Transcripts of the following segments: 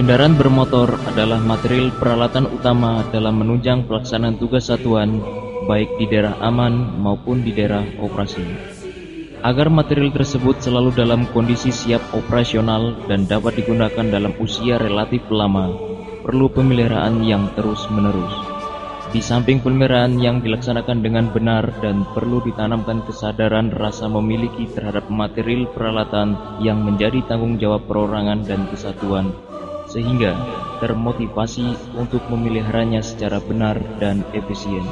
Kendaraan bermotor adalah material peralatan utama dalam menunjang pelaksanaan tugas satuan, baik di daerah aman maupun di daerah operasi. Agar material tersebut selalu dalam kondisi siap operasional dan dapat digunakan dalam usia relatif lama, perlu pemeliharaan yang terus-menerus. Di samping pemeliharaan yang dilaksanakan dengan benar dan perlu ditanamkan kesadaran rasa memiliki terhadap material peralatan yang menjadi tanggung jawab perorangan dan kesatuan, sehingga termotivasi untuk memeliharanya secara benar dan efisien.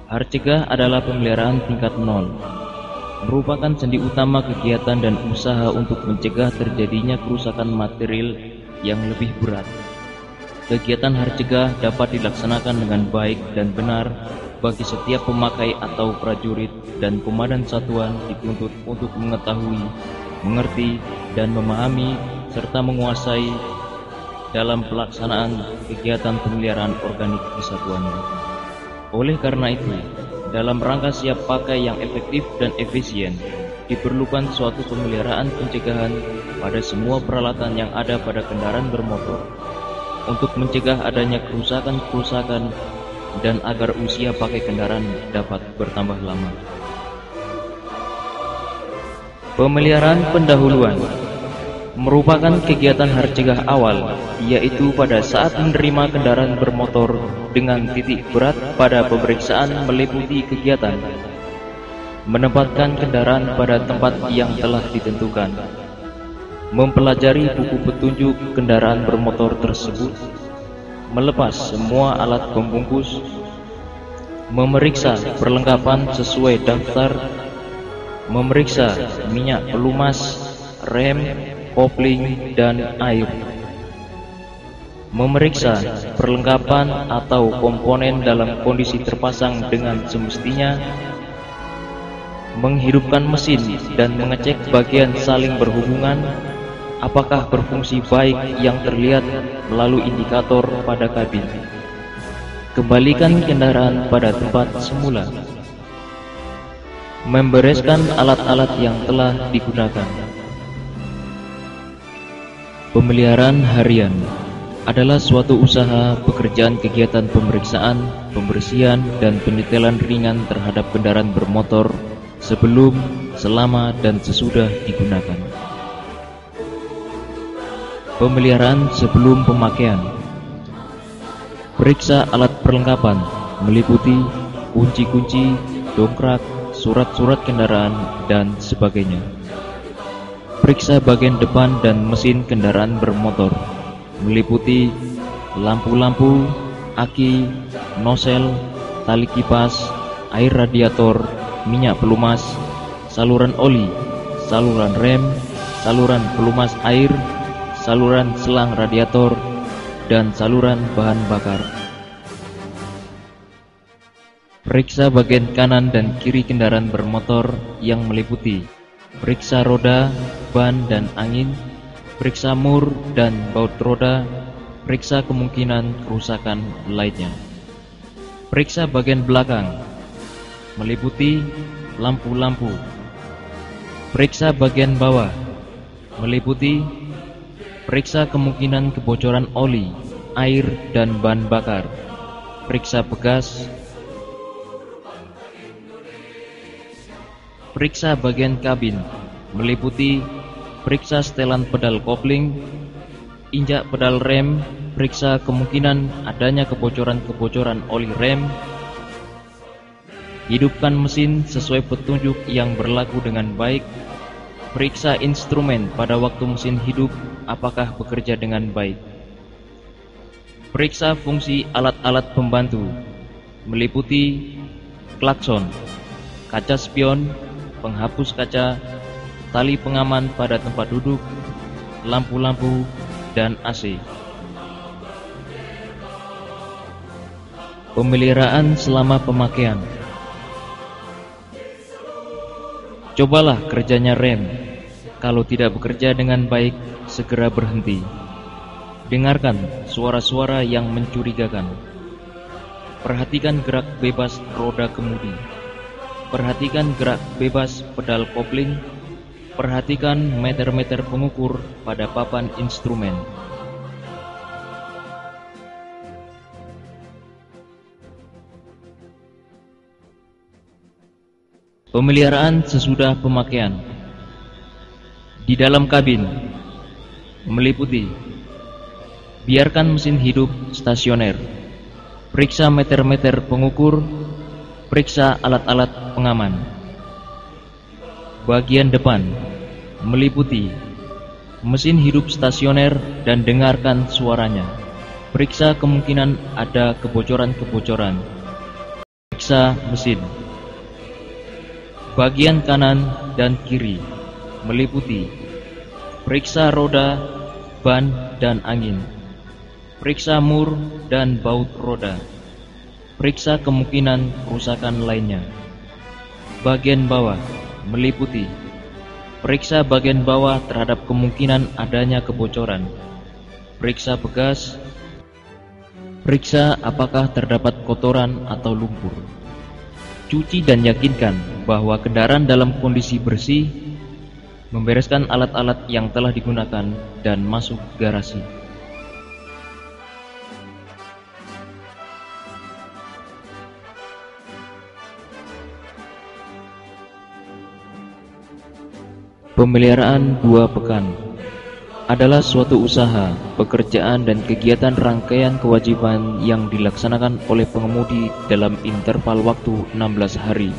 Harcegah adalah pemeliharaan tingkat 0, merupakan sendi utama kegiatan dan usaha untuk mencegah terjadinya kerusakan material yang lebih berat. Kegiatan harcegah dapat dilaksanakan dengan baik dan benar bagi setiap pemakai atau prajurit, dan komandan satuan dituntut untuk mengetahui, mengerti, dan memahami serta menguasai dalam pelaksanaan kegiatan pemeliharaan organik di satuannya. Oleh karena itu, dalam rangka siap pakai yang efektif dan efisien, diperlukan suatu pemeliharaan pencegahan pada semua peralatan yang ada pada kendaraan bermotor, untuk mencegah adanya kerusakan-kerusakan dan agar usia pakai kendaraan dapat bertambah lama. Pemeliharaan pendahuluan merupakan kegiatan harcegah awal, yaitu pada saat menerima kendaraan bermotor dengan titik berat pada pemeriksaan meliputi kegiatan menempatkan kendaraan pada tempat yang telah ditentukan, mempelajari buku petunjuk kendaraan bermotor tersebut, melepas semua alat pembungkus, memeriksa perlengkapan sesuai daftar, memeriksa minyak pelumas, rem, kopling, dan air, memeriksa perlengkapan atau komponen dalam kondisi terpasang dengan semestinya, menghidupkan mesin dan mengecek bagian saling berhubungan apakah berfungsi baik yang terlihat melalui indikator pada kabin. Kembalikan kendaraan pada tempat semula. Membereskan alat-alat yang telah digunakan. Pemeliharaan harian adalah suatu usaha pekerjaan kegiatan pemeriksaan, pembersihan, dan penyetelan ringan terhadap kendaraan bermotor sebelum, selama, dan sesudah digunakan. Pemeliharaan sebelum pemakaian. Periksa alat perlengkapan meliputi kunci-kunci, dongkrak, surat-surat kendaraan, dan sebagainya. Periksa bagian depan dan mesin kendaraan bermotor meliputi lampu-lampu, aki, nosel, tali kipas, air radiator, minyak pelumas, saluran oli, saluran rem, saluran pelumas air, saluran selang radiator, dan saluran bahan bakar. Periksa bagian kanan dan kiri kendaraan bermotor yang meliputi periksa roda, ban, dan angin, periksa mur dan baut roda, periksa kemungkinan kerusakan lainnya. Periksa bagian belakang meliputi lampu-lampu. Periksa bagian bawah meliputi periksa kemungkinan kebocoran oli, air, dan bahan bakar. Periksa pegas. Periksa bagian kabin meliputi periksa setelan pedal kopling, injak pedal rem, periksa kemungkinan adanya kebocoran-kebocoran oli rem, hidupkan mesin sesuai petunjuk yang berlaku dengan baik, periksa instrumen pada waktu mesin hidup apakah bekerja dengan baik. Periksa fungsi alat-alat pembantu meliputi klakson, kaca spion, penghapus kaca, tali pengaman pada tempat duduk, lampu-lampu, dan AC. Pemeliharaan selama pemakaian. Cobalah kerjanya rem. Kalau tidak bekerja dengan baik, segera berhenti. Dengarkan suara-suara yang mencurigakan. Perhatikan gerak bebas roda kemudi. Perhatikan gerak bebas pedal kopling. Perhatikan meter-meter pengukur pada papan instrumen. Pemeliharaan sesudah pemakaian. Di dalam kabin meliputi biarkan mesin hidup stasioner, periksa meter-meter pengukur, periksa alat-alat pengaman. Bagian depan meliputi mesin hidup stasioner dan dengarkan suaranya. Periksa kemungkinan ada kebocoran-kebocoran. Periksa mesin. Bagian kanan dan kiri meliputi periksa roda, ban, dan angin. Periksa mur dan baut roda. Periksa kemungkinan kerusakan lainnya. Bagian bawah meliputi periksa bagian bawah terhadap kemungkinan adanya kebocoran. Periksa bekas. Periksa apakah terdapat kotoran atau lumpur. Cuci dan yakinkan bahwa kendaraan dalam kondisi bersih. Membereskan alat-alat yang telah digunakan dan masuk garasi. Pemeliharaan 2 pekan adalah suatu usaha, pekerjaan, dan kegiatan rangkaian kewajiban yang dilaksanakan oleh pengemudi dalam interval waktu 16 hari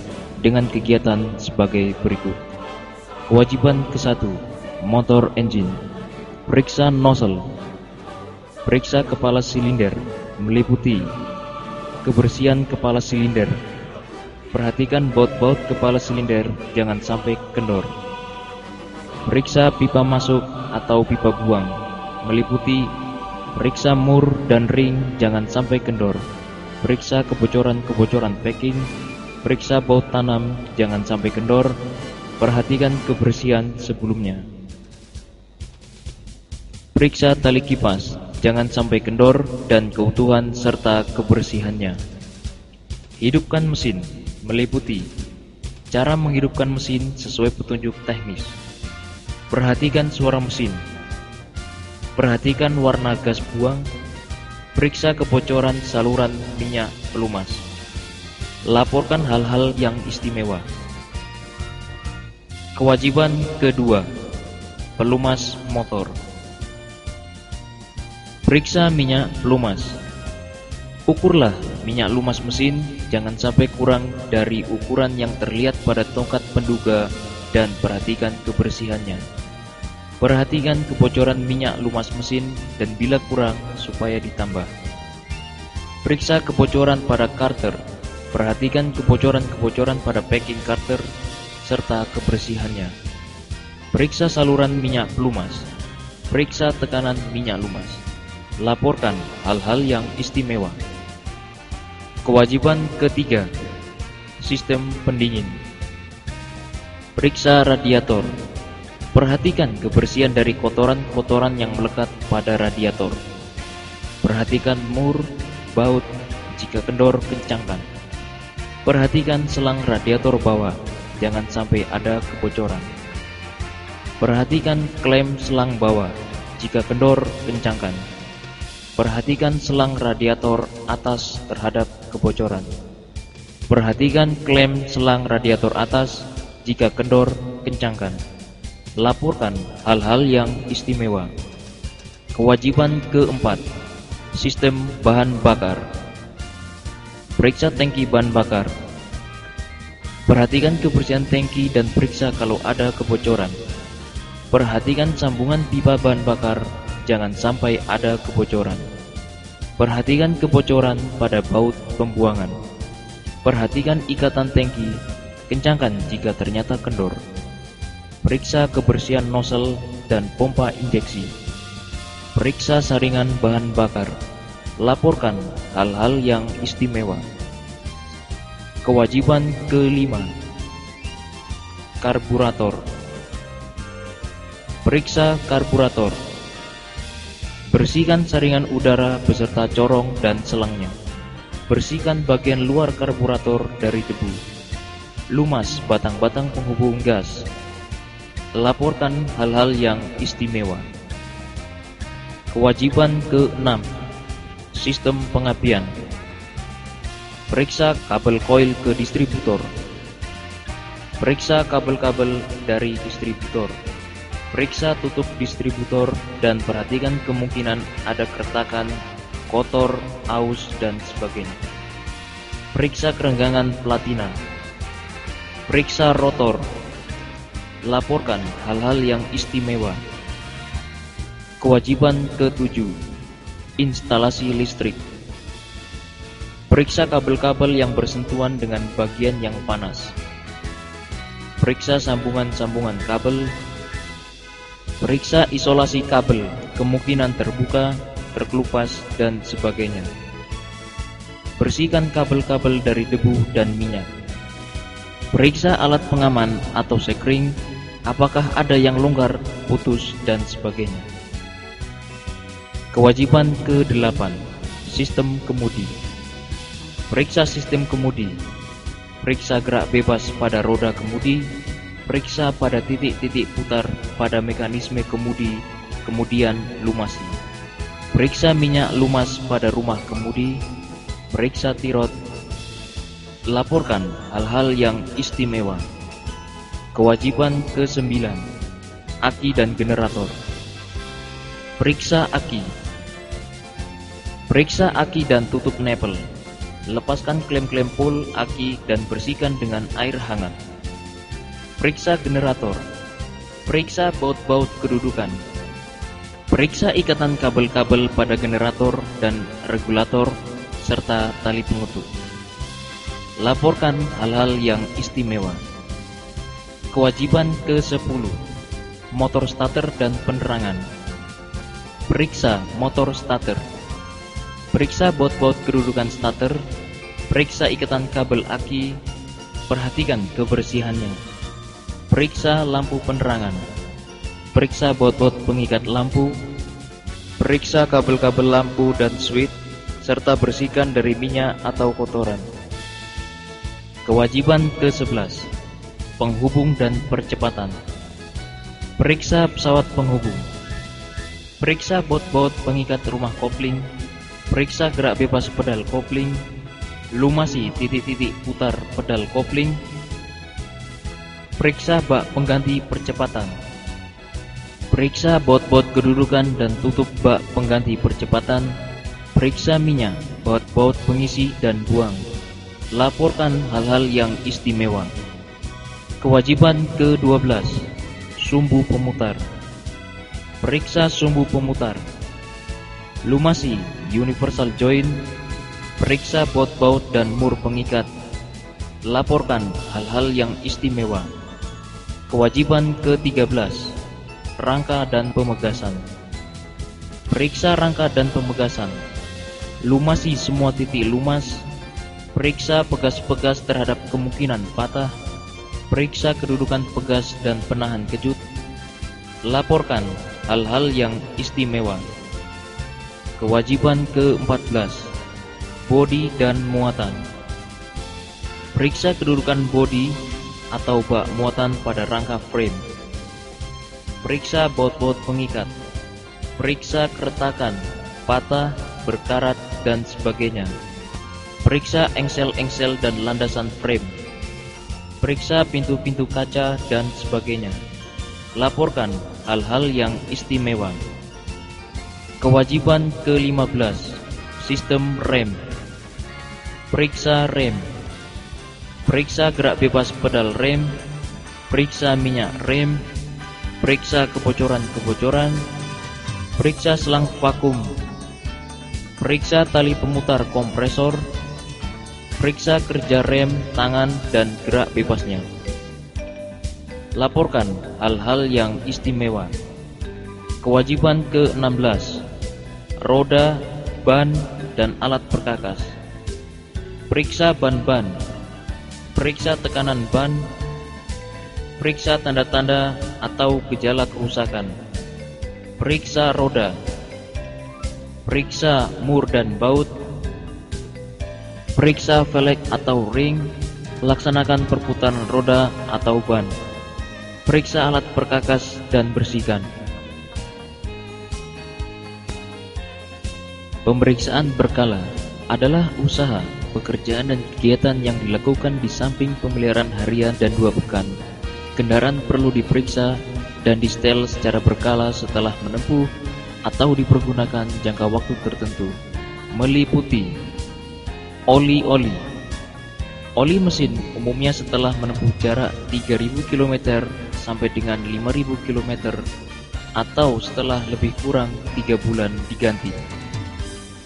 dengan kegiatan sebagai berikut. Kewajiban ke-1, motor engine. Periksa nozzle. Periksa kepala silinder, meliputi kebersihan kepala silinder. Perhatikan baut-baut kepala silinder jangan sampai kendor. Periksa pipa masuk atau pipa buang, meliputi periksa mur dan ring jangan sampai kendor. Periksa kebocoran-kebocoran packing. Periksa baut tanam jangan sampai kendor. Perhatikan kebersihan sebelumnya. Periksa tali kipas jangan sampai kendor dan keutuhan serta kebersihannya. Hidupkan mesin, meliputi cara menghidupkan mesin sesuai petunjuk teknis. Perhatikan suara mesin. Perhatikan warna gas buang. Periksa kebocoran saluran minyak pelumas. Laporkan hal-hal yang istimewa. Kewajiban kedua, pelumas motor. Periksa minyak pelumas. Ukurlah minyak lumas mesin, jangan sampai kurang dari ukuran yang terlihat pada tongkat penduga dan perhatikan kebersihannya. Perhatikan kebocoran minyak lumas mesin dan bila kurang supaya ditambah. Periksa kebocoran pada karter. Perhatikan kebocoran-kebocoran pada packing karter serta kebersihannya. Periksa saluran minyak pelumas. Periksa tekanan minyak lumas. Laporkan hal-hal yang istimewa. Kewajiban ketiga, sistem pendingin. Periksa radiator. Perhatikan kebersihan dari kotoran-kotoran yang melekat pada radiator. Perhatikan mur, baut, jika kendor kencangkan. Perhatikan selang radiator bawah, jangan sampai ada kebocoran. Perhatikan klem selang bawah, jika kendor kencangkan. Perhatikan selang radiator atas terhadap kebocoran. Perhatikan klem selang radiator atas, jika kendor kencangkan. Laporkan hal-hal yang istimewa. Kewajiban keempat, sistem bahan bakar. Periksa tangki bahan bakar. Perhatikan kebersihan tangki dan periksa kalau ada kebocoran. Perhatikan sambungan pipa bahan bakar, jangan sampai ada kebocoran. Perhatikan kebocoran pada baut pembuangan. Perhatikan ikatan tangki, kencangkan jika ternyata kendor. Periksa kebersihan nozzle dan pompa injeksi. Periksa saringan bahan bakar. Laporkan hal-hal yang istimewa. Kewajiban kelima, karburator. Periksa karburator. Bersihkan saringan udara beserta corong dan selangnya. Bersihkan bagian luar karburator dari debu. Lumas batang-batang penghubung gas. Laporkan hal-hal yang istimewa. Kewajiban ke-6, sistem pengapian. Periksa kabel koil ke distributor. Periksa kabel-kabel dari distributor. Periksa tutup distributor dan perhatikan kemungkinan ada keretakan, kotor, aus, dan sebagainya. Periksa kerenggangan platina. Periksa rotor. Laporkan hal-hal yang istimewa. Kewajiban ke-7, instalasi listrik. Periksa kabel-kabel yang bersentuhan dengan bagian yang panas. Periksa sambungan-sambungan kabel. Periksa isolasi kabel, kemungkinan terbuka, terkelupas, dan sebagainya. Bersihkan kabel-kabel dari debu dan minyak. Periksa alat pengaman atau sekring, apakah ada yang longgar, putus, dan sebagainya. Kewajiban ke-8, sistem kemudi. Periksa sistem kemudi. Periksa gerak bebas pada roda kemudi, periksa pada titik-titik putar pada mekanisme kemudi, kemudian lumasi. Periksa minyak lumas pada rumah kemudi, periksa tirot. Laporkan hal-hal yang istimewa. Kewajiban ke-9, aki dan generator. Periksa aki. Periksa aki dan tutup nepel. Lepaskan klem-klem pul aki dan bersihkan dengan air hangat. Periksa generator. Periksa baut-baut kedudukan. Periksa ikatan kabel-kabel pada generator dan regulator serta tali pengutuk. Laporkan hal-hal yang istimewa. Kewajiban ke-10, motor starter dan penerangan. Periksa motor starter. Periksa baut-baut kedudukan starter, periksa ikatan kabel aki, perhatikan kebersihannya. Periksa lampu penerangan. Periksa baut-baut pengikat lampu. Periksa kabel-kabel lampu dan switch, serta bersihkan dari minyak atau kotoran. Kewajiban ke-11, penghubung dan percepatan. Periksa pesawat penghubung. Periksa baut-baut pengikat rumah kopling. Periksa gerak bebas pedal kopling, lumasi titik-titik putar pedal kopling. Periksa bak pengganti percepatan. Periksa baut-baut kedudukan dan tutup bak pengganti percepatan. Periksa minyak, baut-baut pengisi dan buang. Laporkan hal-hal yang istimewa. Kewajiban ke-12, sumbu pemutar. Periksa sumbu pemutar. Lumasi universal joint, periksa baut-baut dan mur pengikat. Laporkan hal-hal yang istimewa. Kewajiban ke-13, rangka dan pemegasan. Periksa rangka dan pemegasan. Lumasi semua titik lumas. Periksa pegas-pegas terhadap kemungkinan patah. Periksa kedudukan pegas dan penahan kejut. Laporkan hal-hal yang istimewa. Kewajiban ke-14, bodi dan muatan. Periksa kedudukan bodi atau bak muatan pada rangka frame. Periksa baut-baut pengikat. Periksa keretakan, patah, berkarat, dan sebagainya. Periksa engsel-engsel dan landasan frame. Periksa pintu-pintu kaca dan sebagainya. Laporkan hal-hal yang istimewa. Kewajiban ke-15, sistem rem. Periksa rem. Periksa gerak bebas pedal rem. Periksa minyak rem. Periksa kebocoran-kebocoran. Periksa selang vakum. Periksa tali pemutar kompresor. Periksa kerja rem, tangan, dan gerak bebasnya. Laporkan hal-hal yang istimewa. Kewajiban ke-16, roda, ban, dan alat perkakas. Periksa ban-ban. Periksa tekanan ban. Periksa tanda-tanda atau gejala kerusakan. Periksa roda. Periksa mur dan baut. Periksa velg atau ring. Laksanakan perputaran roda atau ban. Periksa alat perkakas dan bersihkan. Pemeriksaan berkala adalah usaha pekerjaan dan kegiatan yang dilakukan di samping pemeliharaan harian dan 2 pekan. Kendaraan perlu diperiksa dan disetel secara berkala setelah menempuh atau dipergunakan jangka waktu tertentu, meliputi oli mesin umumnya setelah menempuh jarak 3000 km sampai dengan 5000 km atau setelah lebih kurang 3 bulan diganti.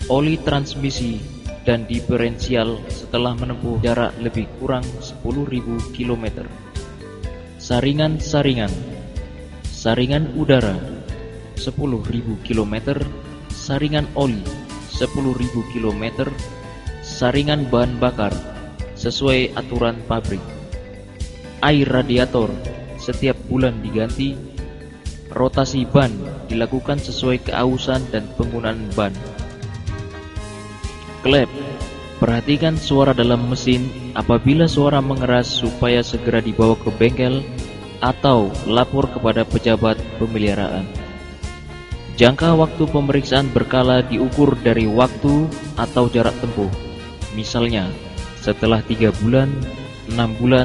Oli transmisi dan diferensial setelah menempuh jarak lebih kurang 10.000 km. Saringan udara 10.000 km, saringan oli 10.000 km, saringan bahan bakar sesuai aturan pabrik. Air radiator setiap bulan diganti. Rotasi ban dilakukan sesuai keausan dan penggunaan ban. Klep, perhatikan suara dalam mesin. Apabila suara mengeras supaya segera dibawa ke bengkel atau lapor kepada pejabat pemeliharaan. Jangka waktu pemeriksaan berkala diukur dari waktu atau jarak tempuh. Misalnya, setelah 3 bulan, 6 bulan,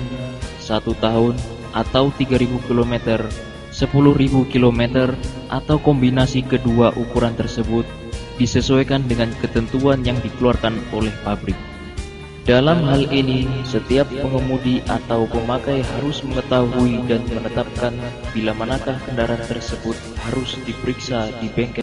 1 tahun, atau 3.000 km, 10.000 km, atau kombinasi kedua ukuran tersebut disesuaikan dengan ketentuan yang dikeluarkan oleh pabrik. Dalam hal ini, setiap pengemudi atau pemakai harus mengetahui dan menetapkan bila manakah kendaraan tersebut harus diperiksa di bengkel